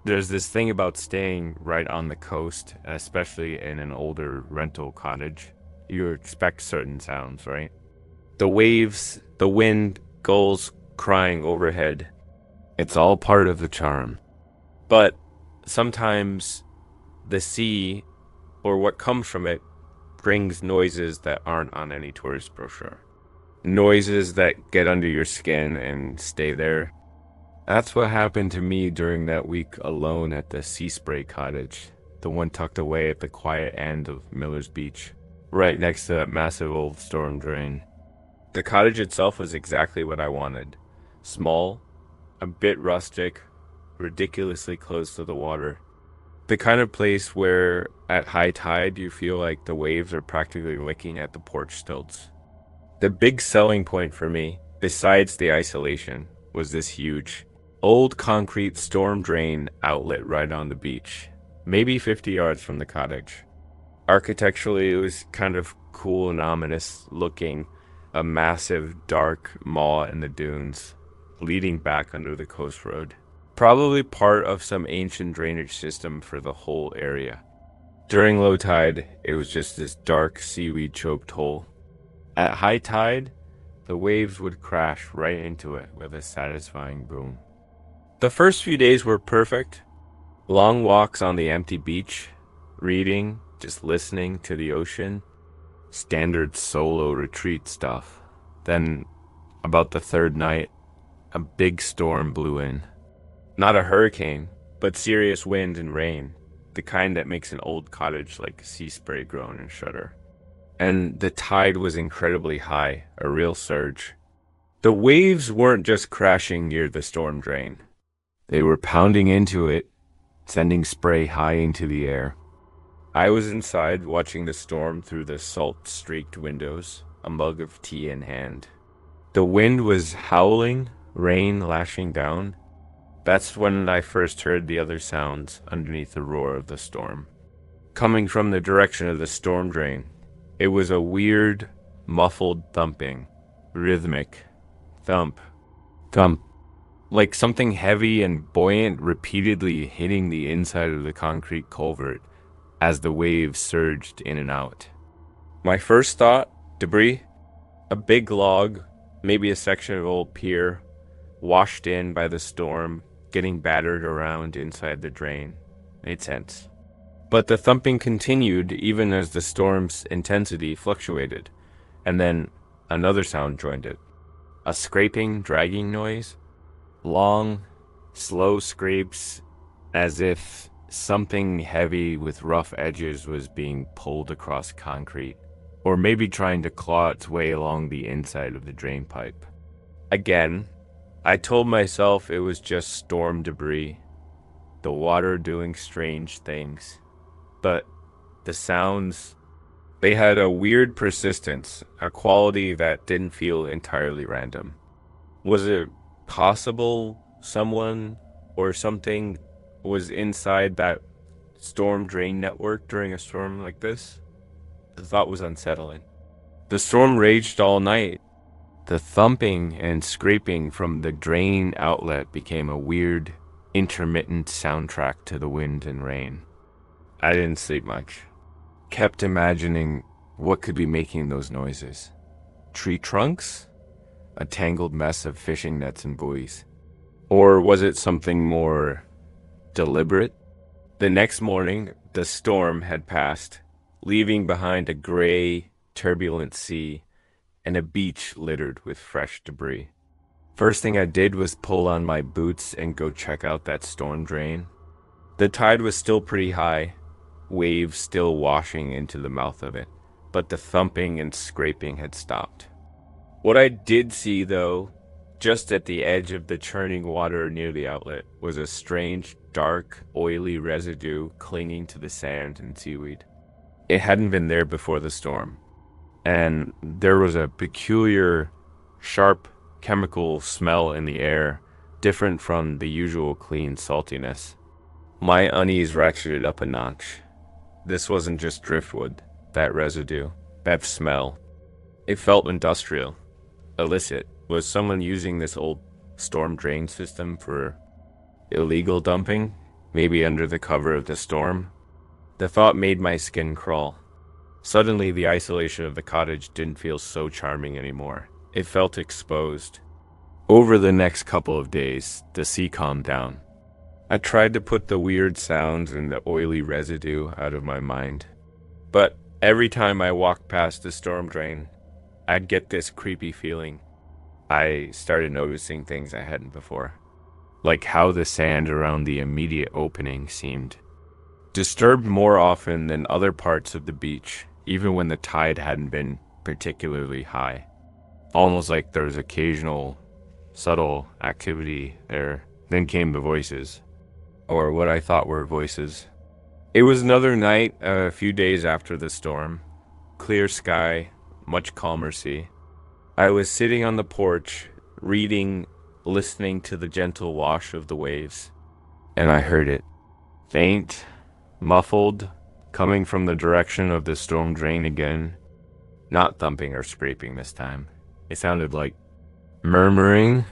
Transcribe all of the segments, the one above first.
There's this thing about staying right on the coast, especially in an older rental cottage. You expect certain sounds, right? The waves, the wind, gulls crying overhead. It's all part of the charm. But sometimes the sea, or what comes from it, brings noises that aren't on any tourist brochure. Noises that get under your skin and stay there. That's what happened to me during that week alone at the Sea Spray Cottage, the one tucked away at the quiet end of Miller's Beach, right next to that massive old storm drain. The cottage itself was exactly what I wanted. Small, a bit rustic, ridiculously close to the water. The kind of place where at high tide you feel like the waves are practically licking at the porch stilts. The big selling point for me, besides the isolation, was this huge, old concrete storm drain outlet right on the beach, maybe 50 yards from the cottage. Architecturally, it was kind of cool and ominous looking, a massive dark maw in the dunes, leading back under the coast road. Probably part of some ancient drainage system for the whole area. During low tide, it was just this dark seaweed choked hole. At high tide, the waves would crash right into it with a satisfying boom. The first few days were perfect. Long walks on the empty beach, reading, just listening to the ocean, standard solo retreat stuff. Then, about the third night, a big storm blew in. Not a hurricane, but serious wind and rain, the kind that makes an old cottage like Sea Spray groan and shudder. And the tide was incredibly high, a real surge. The waves weren't just crashing near the storm drain. They were pounding into it, sending spray high into the air. I was inside watching the storm through the salt-streaked windows, a mug of tea in hand. The wind was howling, rain lashing down. That's when I first heard the other sounds underneath the roar of the storm. Coming from the direction of the storm drain, it was a weird, muffled thumping, rhythmic, thump, thump, like something heavy and buoyant repeatedly hitting the inside of the concrete culvert as the waves surged in and out. My first thought, debris, a big log, maybe a section of old pier, washed in by the storm, getting battered around inside the drain. Made sense. But the thumping continued even as the storm's intensity fluctuated, and then another sound joined it. A scraping, dragging noise. Long, slow scrapes as if something heavy with rough edges was being pulled across concrete, or maybe trying to claw its way along the inside of the drain pipe. Again, I told myself it was just storm debris, the water doing strange things. But the sounds, they had a weird persistence, a quality that didn't feel entirely random. Was it possible someone or something was inside that storm drain network during a storm like this? The thought was unsettling. The storm raged all night. The thumping and scraping from the drain outlet became a weird, intermittent soundtrack to the wind and rain. I didn't sleep much. Kept imagining what could be making those noises. Tree trunks? A tangled mess of fishing nets and buoys? Or was it something more deliberate? The next morning, the storm had passed, leaving behind a gray, turbulent sea and a beach littered with fresh debris. First thing I did was pull on my boots and go check out that storm drain. The tide was still pretty high, waves still washing into the mouth of it, but the thumping and scraping had stopped. What I did see, though, just at the edge of the churning water near the outlet, was a strange, dark, oily residue clinging to the sand and seaweed. It hadn't been there before the storm, and there was a peculiar, sharp chemical smell in the air, different from the usual clean saltiness. My unease ratcheted up a notch. This wasn't just driftwood, that residue, that smell. It felt industrial, illicit. Was someone using this old storm drain system for illegal dumping? maybe under the cover of the storm. The thought made my skin crawl. Suddenly, the isolation of the cottage didn't feel so charming anymore. It felt exposed. Over the next couple of days, the sea calmed down. I tried to put the weird sounds and the oily residue out of my mind. But every time I walked past the storm drain, I'd get this creepy feeling. I started noticing things I hadn't before, like how the sand around the immediate opening seemed disturbed more often than other parts of the beach, even when the tide hadn't been particularly high. Almost like there was occasional, subtle activity there. Then came the voices, or what I thought were voices. It was another night, a few days after the storm. Clear sky, much calmer sea. I was sitting on the porch, reading, listening to the gentle wash of the waves, and I heard it. Faint, muffled, coming from the direction of the storm drain again. Not thumping or scraping this time. It sounded like murmuring,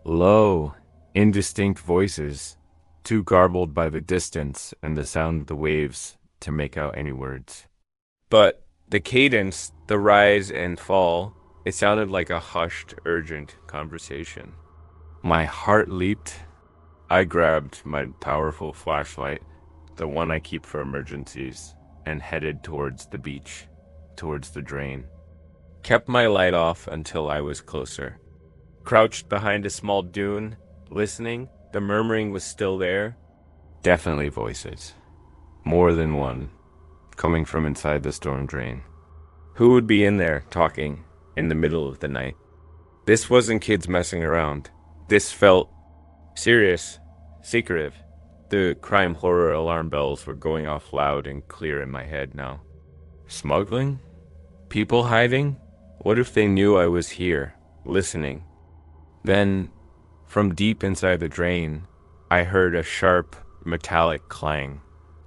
low, indistinct voices, too garbled by the distance and the sound of the waves to make out any words. But the cadence, the rise and fall, it sounded like a hushed, urgent conversation. My heart leaped. I grabbed my powerful flashlight, the one I keep for emergencies, and headed towards the beach, towards the drain. Kept my light off until I was closer. Crouched behind a small dune, listening. The murmuring was still there. Definitely voices. More than one, coming from inside the storm drain. Who would be in there, talking, in the middle of the night? This wasn't kids messing around. This felt serious, secretive. The crime horror alarm bells were going off loud and clear in my head now. Smuggling? People hiding? What if they knew I was here, listening? Then, from deep inside the drain, I heard a sharp, metallic clang,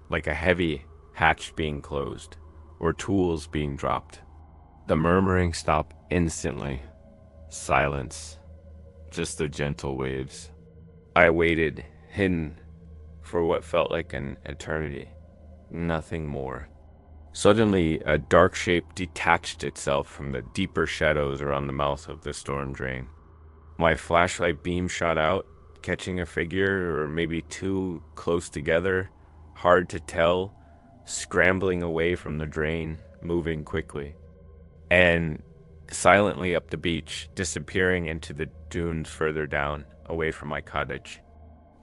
like a heavy hatch being closed, or tools being dropped. The murmuring stopped instantly. Silence. Just the gentle waves. I waited, hidden, for what felt like an eternity. Nothing more. Suddenly, a dark shape detached itself from the deeper shadows around the mouth of the storm drain. My flashlight beam shot out, catching a figure, or maybe two close together, hard to tell, scrambling away from the drain, moving quickly. And silently up the beach, disappearing into the dunes further down, away from my cottage.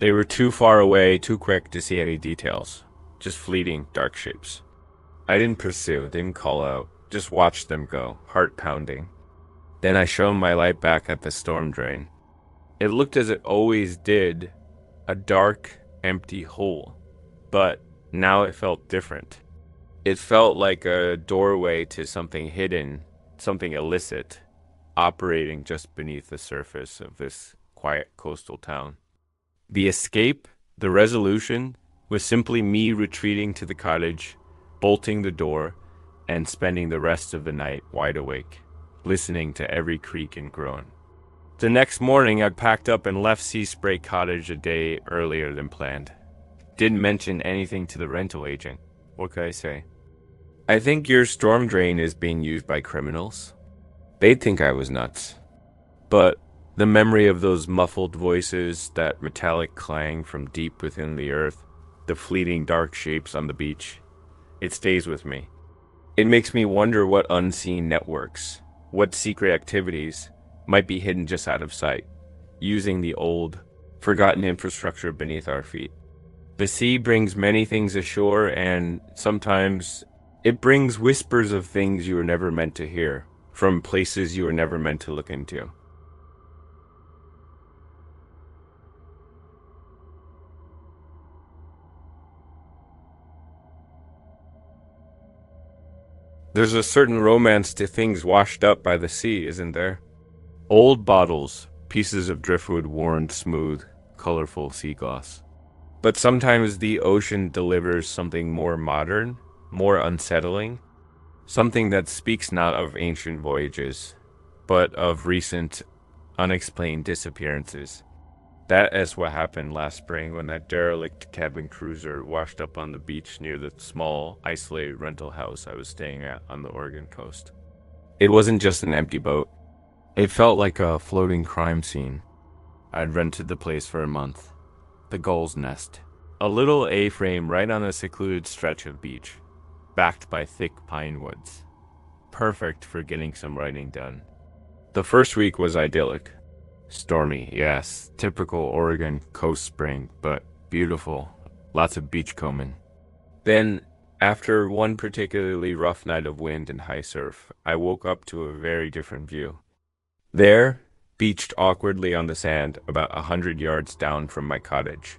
They were too far away, too quick to see any details. Just fleeting, dark shapes. I didn't pursue, didn't call out, just watched them go, heart pounding. Then I shone my light back at the storm drain. It looked as it always did, a dark, empty hole. But now it felt different. It felt like a doorway to something hidden, something illicit, operating just beneath the surface of this quiet coastal town. The escape, the resolution, was simply me retreating to the cottage, bolting the door, and spending the rest of the night wide awake, listening to every creak and groan. The next morning, I packed up and left Sea Spray Cottage a day earlier than planned. Didn't mention anything to the rental agent. What could I say? I think your storm drain is being used by criminals. They'd think I was nuts. But the memory of those muffled voices, that metallic clang from deep within the earth, the fleeting dark shapes on the beach, it stays with me. It makes me wonder what unseen networks, what secret activities might be hidden just out of sight, using the old, forgotten infrastructure beneath our feet. The sea brings many things ashore, and sometimes it brings whispers of things you were never meant to hear, from places you were never meant to look into. There's a certain romance to things washed up by the sea, isn't there? Old bottles, pieces of driftwood worn smooth, colorful sea gloss. But sometimes the ocean delivers something more modern, more unsettling, something that speaks not of ancient voyages, but of recent, unexplained disappearances. That is what happened last spring when that derelict cabin cruiser washed up on the beach near the small, isolated rental house I was staying at on the Oregon coast. It wasn't just an empty boat. It felt like a floating crime scene. I'd rented the place for a month. The Gull's Nest. A little A-frame right on a secluded stretch of beach, backed by thick pine woods. Perfect for getting some writing done. The first week was idyllic. Stormy, yes, typical Oregon coast spring, but beautiful. Lots of beachcombing. Then, after one particularly rough night of wind and high surf, I woke up to a very different view. There, beached awkwardly on the sand about 100 yards down from my cottage,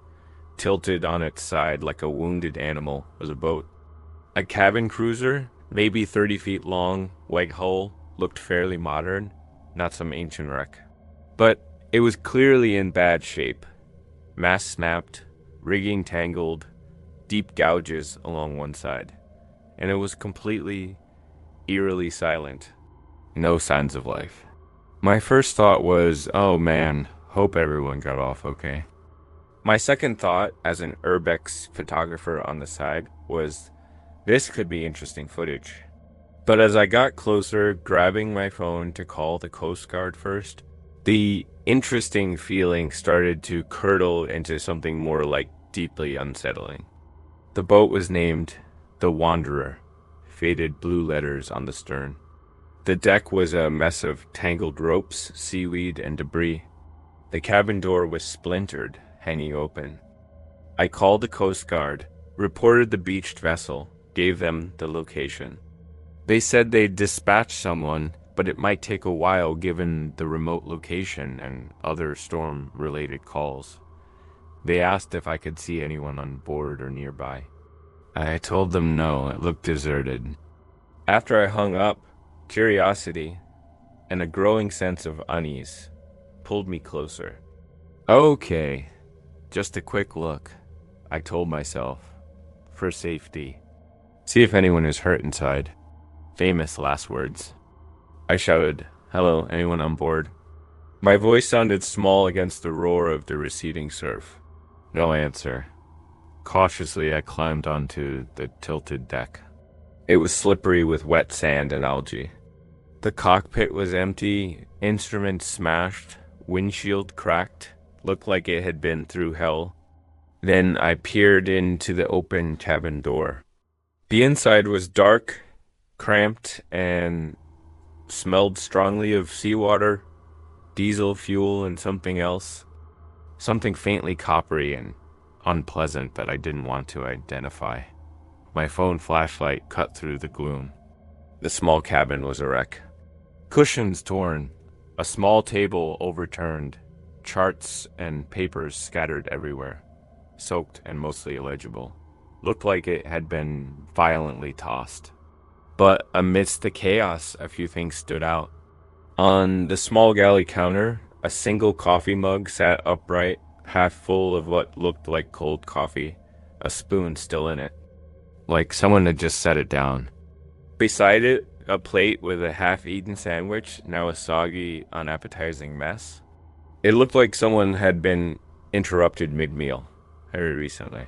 tilted on its side like a wounded animal, was a boat. A cabin cruiser, maybe 30 feet long, white hull, looked fairly modern, not some ancient wreck. But it was clearly in bad shape. Mast snapped, rigging tangled, deep gouges along one side. And it was completely, eerily silent. No signs of life. My first thought was, oh man, hope everyone got off okay. My second thought, as an urbex photographer on the side, was this could be interesting footage. But as I got closer, grabbing my phone to call the Coast Guard first, the interesting feeling started to curdle into something more like deeply unsettling. The boat was named the Wanderer, faded blue letters on the stern. The deck was a mess of tangled ropes, seaweed, and debris. The cabin door was splintered, hanging open. I called the Coast Guard, reported the beached vessel, gave them the location. They said they'd dispatch someone, but it might take a while given the remote location and other storm-related calls. They asked if I could see anyone on board or nearby. I told them no, it looked deserted. After I hung up, curiosity and a growing sense of unease pulled me closer. Okay, just a quick look, I told myself, for safety. See if anyone is hurt inside. Famous last words. I shouted, "Hello, anyone on board?" My voice sounded small against the roar of the receding surf. No answer. Cautiously, I climbed onto the tilted deck. It was slippery with wet sand and algae. The cockpit was empty, instruments smashed, windshield cracked, looked like it had been through hell. Then I peered into the open cabin door. The inside was dark, cramped, and smelled strongly of seawater, diesel fuel, and something else. Something faintly coppery and unpleasant that I didn't want to identify. My phone flashlight cut through the gloom. The small cabin was a wreck. Cushions torn, a small table overturned, charts and papers scattered everywhere, soaked and mostly illegible. Looked like it had been violently tossed. But amidst the chaos, a few things stood out. On the small galley counter, a single coffee mug sat upright, half full of what looked like cold coffee, a spoon still in it, like someone had just set it down. Beside it, a plate with a half-eaten sandwich, now a soggy, unappetizing mess. It looked like someone had been interrupted mid-meal, very recently.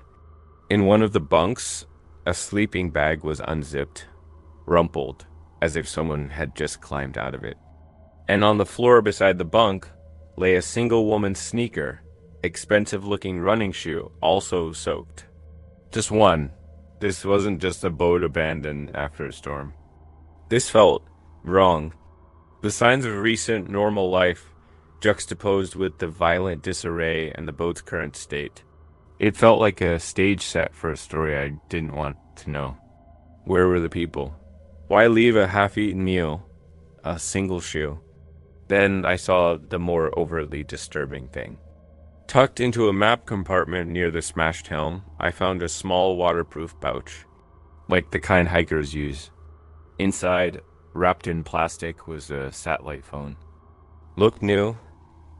In one of the bunks, a sleeping bag was unzipped, rumpled, as if someone had just climbed out of it. And on the floor beside the bunk lay a single woman's sneaker, expensive-looking running shoe, also soaked. Just one. This wasn't just a boat abandoned after a storm. This felt wrong. The signs of recent normal life juxtaposed with the violent disarray and the boat's current state. It felt like a stage set for a story I didn't want to know. Where were the people? Why leave a half-eaten meal, a single shoe? Then I saw the more overtly disturbing thing. Tucked into a map compartment near the smashed helm, I found a small waterproof pouch, like the kind hikers use. Inside, wrapped in plastic, was a satellite phone. Looked new,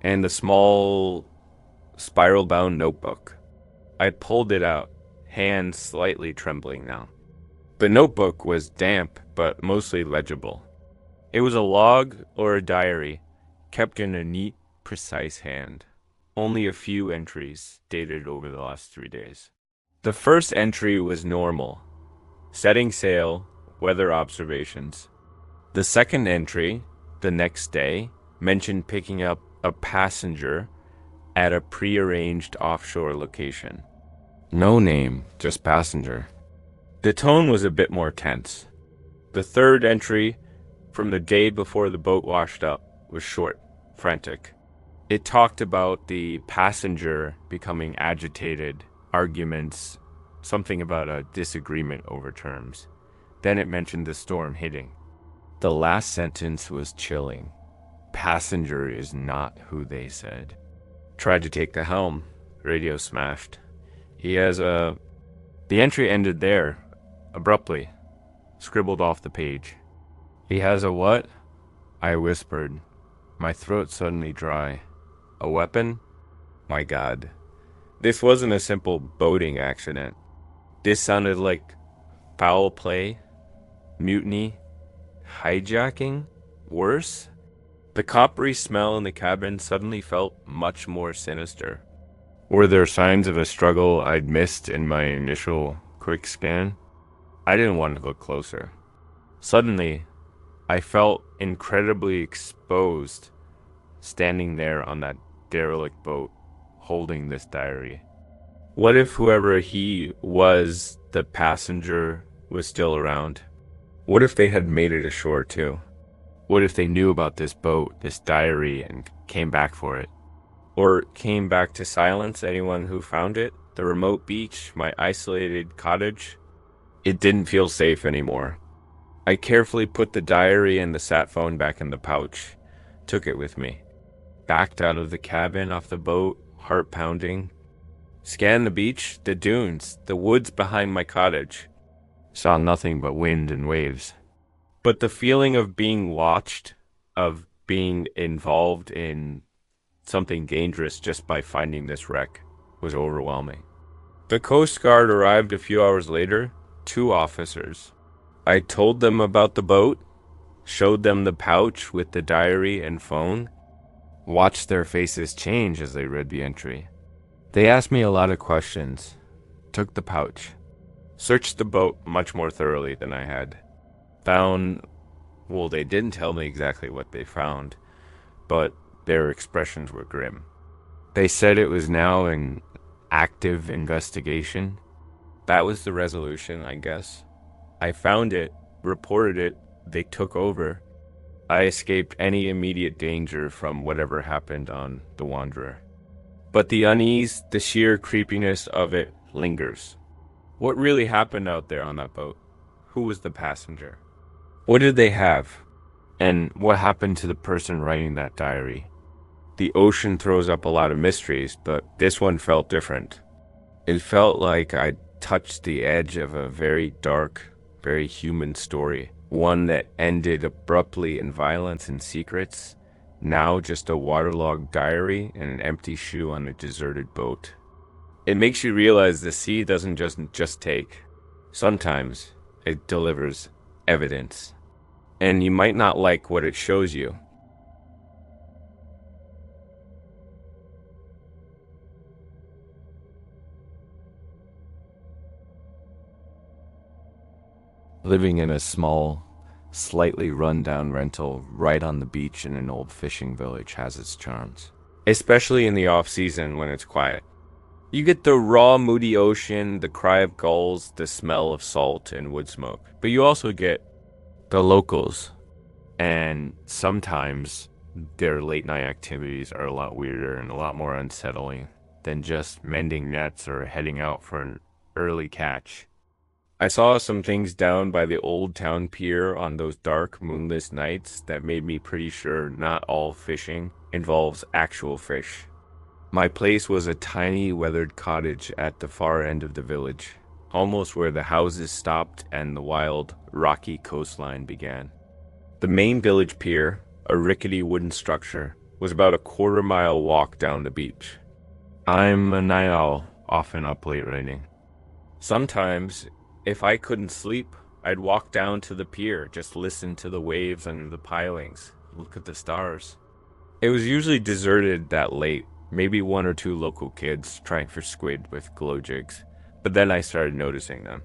and a small, spiral-bound notebook. I'd pulled it out, hands slightly trembling now. The notebook was damp, but mostly legible. It was a log or a diary, kept in a neat, precise hand. only a few entries dated over the last 3 days. The first entry was normal, setting sail, weather observations. The second entry, the next day, mentioned picking up a passenger at a prearranged offshore location. No name, just passenger. The tone was a bit more tense. The third entry, from the day before the boat washed up, was short, frantic. It talked about the passenger becoming agitated, arguments, something about a disagreement over terms. Then it mentioned the storm hitting. The last sentence was chilling. Passenger is not who they said. Tried to take the helm. Radio smashed. He has a... The entry ended there, abruptly, scribbled off the page. He has a what? I whispered, my throat suddenly dry. A weapon? My God. This wasn't a simple boating accident. This sounded like foul play, mutiny, hijacking, worse. The coppery smell in the cabin suddenly felt much more sinister. Were there signs of a struggle I'd missed in my initial quick scan? I didn't want to look closer. Suddenly, I felt incredibly exposed, standing there on that derelict boat, holding this diary. What if whoever he was, the passenger, was still around? What if they had made it ashore too? What if they knew about this boat, this diary, and came back for it? Or came back to silence anyone who found it? The remote beach, my isolated cottage? It didn't feel safe anymore. I carefully put the diary and the sat phone back in the pouch, took it with me. Backed out of the cabin off the boat, heart pounding. Scanned the beach, the dunes, the woods behind my cottage. Saw nothing but wind and waves. But the feeling of being watched, of being involved in something dangerous just by finding this wreck, was overwhelming. The Coast Guard arrived a few hours later, 2 officers. I told them about the boat, showed them the pouch with the diary and phone, watched their faces change as they read the entry. They asked me a lot of questions, took the pouch, searched the boat much more thoroughly than I had. Well, they didn't tell me exactly what they found, but their expressions were grim. They said it was now an active investigation. That was the resolution, I guess. I found it, reported it, they took over. I escaped any immediate danger from whatever happened on the Wanderer. But the unease, the sheer creepiness of it lingers. What really happened out there on that boat? Who was the passenger? What did they have? And what happened to the person writing that diary? The ocean throws up a lot of mysteries, but this one felt different. It felt like I'd touched the edge of a very dark, very human story. One that ended abruptly in violence and secrets. Now just a waterlogged diary and an empty shoe on a deserted boat. It makes you realize the sea doesn't just take. Sometimes it delivers evidence. And you might not like what it shows you. Living in a small, slightly run-down rental right on the beach in an old fishing village has its charms. Especially in the off-season when it's quiet. You get the raw, moody ocean, the cry of gulls, the smell of salt and wood smoke. But you also get the locals. And sometimes their late-night activities are a lot weirder and a lot more unsettling than just mending nets or heading out for an early catch. I saw some things down by the old town pier on those dark, moonless nights that made me pretty sure not all fishing involves actual fish. My place was a tiny, weathered cottage at the far end of the village, almost where the houses stopped and the wild, rocky coastline began. The main village pier, a rickety wooden structure, was about a quarter-mile walk down the beach. I'm a night owl, often up late writing. Sometimes, if I couldn't sleep, I'd walk down to the pier, just listen to the waves under the pilings, look at the stars. It was usually deserted that late, maybe one or two local kids trying for squid with glow jigs, but then I started noticing them.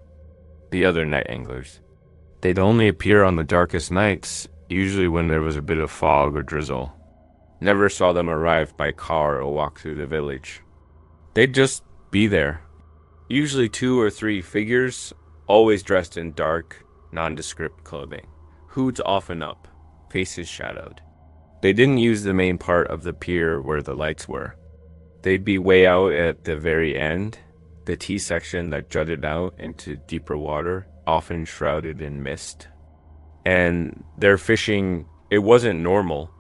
The other night anglers. They'd only appear on the darkest nights, usually when there was a bit of fog or drizzle. Never saw them arrive by car or walk through the village. They'd just be there. Usually 2 or 3 figures, always dressed in dark, nondescript clothing. Hoods often up, faces shadowed. They didn't use the main part of the pier where the lights were. They'd be way out at the very end, the T section that jutted out into deeper water, often shrouded in mist. And their fishing, it wasn't normal.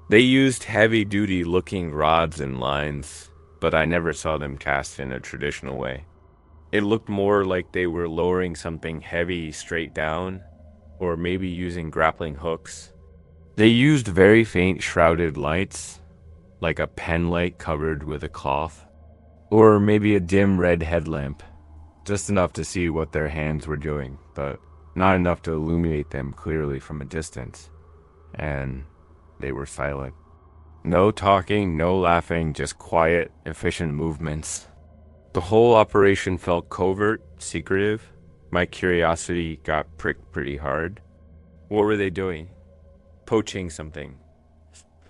They used heavy-duty looking rods and lines, but I never saw them cast in a traditional way. It looked more like they were lowering something heavy straight down, or maybe using grappling hooks. They used very faint shrouded lights, like a pen light covered with a cloth, or maybe a dim red headlamp, just enough to see what their hands were doing, but not enough to illuminate them clearly from a distance. And they were silent. No talking, no laughing, just quiet, efficient movements. The whole operation felt covert, secretive. My curiosity got pricked pretty hard. What were they doing? Poaching something.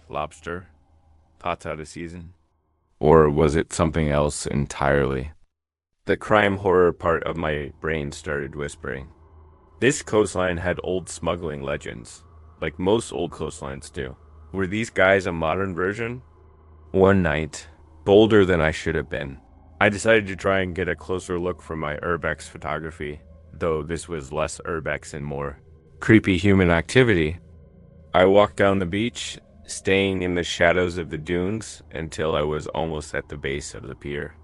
Lobster? Pot's out of season? Or was it something else entirely? The crime horror part of my brain started whispering. This coastline had old smuggling legends, like most old coastlines do. Were these guys a modern version? One night, bolder than I should have been, I decided to try and get a closer look from my urbex photography, though this was less urbex and more creepy human activity. I walked down the beach, staying in the shadows of the dunes until I was almost at the base of the pier.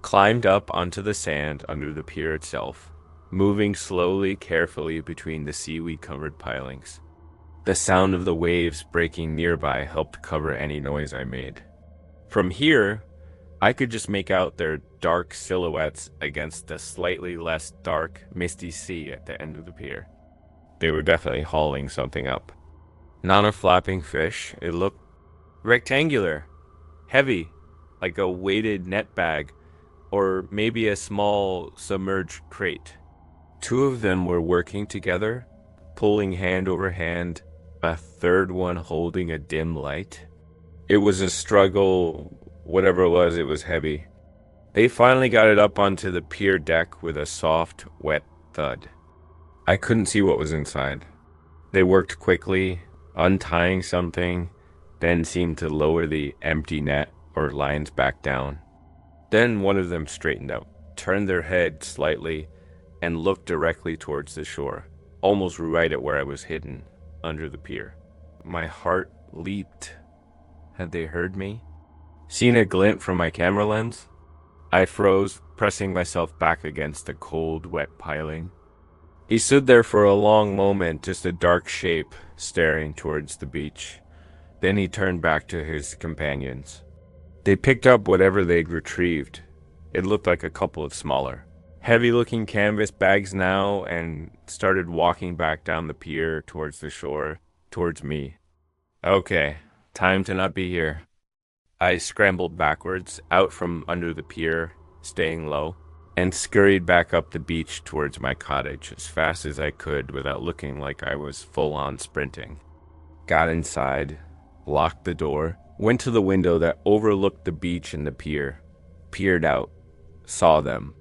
Climbed up onto the sand under the pier itself, moving slowly, carefully between the seaweed-covered pilings. The sound of the waves breaking nearby helped cover any noise I made. From here, I could just make out their dark silhouettes against the slightly less dark, misty sea at the end of the pier. They were definitely hauling something up. Not a flapping fish, it looked rectangular, heavy, like a weighted net bag, or maybe a small submerged crate. 2 of them were working together, pulling hand over hand, a third one holding a dim light. It was a struggle, whatever it was heavy. They finally got it up onto the pier deck with a soft, wet thud. I couldn't see what was inside. They worked quickly, untying something, then seemed to lower the empty net or lines back down. Then one of them straightened out, turned their head slightly, and looked directly towards the shore, almost right at where I was hidden, under the pier. My heart leaped. Had they heard me? Seen a glint from my camera lens? I froze, pressing myself back against the cold, wet piling. He stood there for a long moment, just a dark shape, staring towards the beach. Then he turned back to his companions. They picked up whatever they'd retrieved. It looked like a couple of smaller, heavy-looking canvas bags now, and started walking back down the pier towards the shore, towards me. Okay, time to not be here. I scrambled backwards, out from under the pier, staying low, and scurried back up the beach towards my cottage as fast as I could without looking like I was full-on sprinting. Got inside, locked the door, went to the window that overlooked the beach and the pier, peered out, saw them.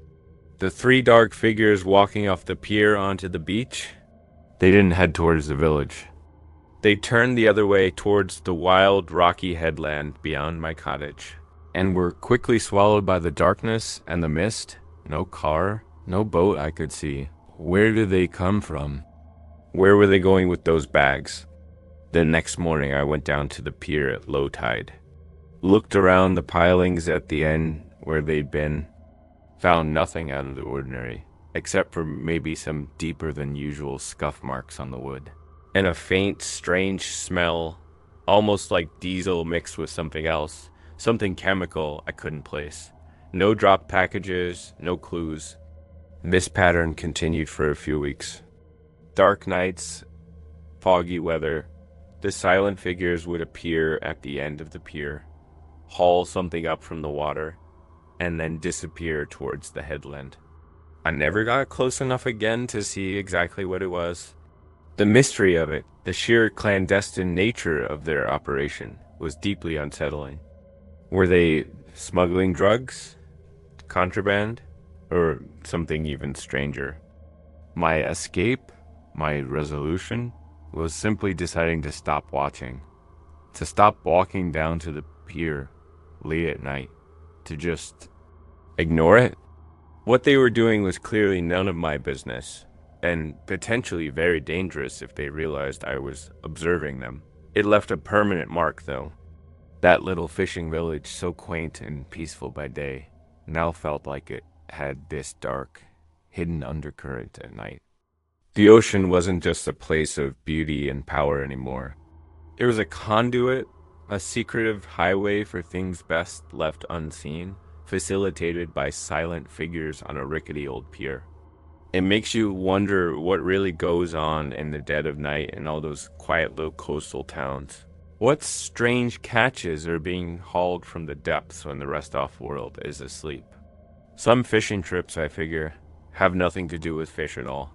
The 3 dark figures walking off the pier onto the beach. They didn't head towards the village. They turned the other way towards the wild, rocky headland beyond my cottage, and were quickly swallowed by the darkness and the mist. No car, no boat I could see. Where did they come from? Where were they going with those bags? The next morning I went down to the pier at low tide. Looked around the pilings at the end where they'd been. Found nothing out of the ordinary, except for maybe some deeper than usual scuff marks on the wood. And a faint, strange smell, almost like diesel mixed with something else. Something chemical I couldn't place. No drop packages, no clues. This pattern continued for a few weeks. Dark nights, foggy weather. The silent figures would appear at the end of the pier, haul something up from the water, and then disappear towards the headland. I never got close enough again to see exactly what it was. The mystery of it, the sheer clandestine nature of their operation, was deeply unsettling. Were they smuggling drugs, contraband, or something even stranger? My escape, my resolution, was simply deciding to stop watching, to stop walking down to the pier late at night, to just ignore it. What they were doing was clearly none of my business, and potentially very dangerous if they realized I was observing them. It left a permanent mark, though. That little fishing village, so quaint and peaceful by day, now felt like it had this dark, hidden undercurrent at night. The ocean wasn't just a place of beauty and power anymore. It was a conduit, a secretive highway for things best left unseen, facilitated by silent figures on a rickety old pier. It makes you wonder what really goes on in the dead of night in all those quiet little coastal towns. What strange catches are being hauled from the depths when the rest-off world is asleep? Some fishing trips, I figure, have nothing to do with fish at all.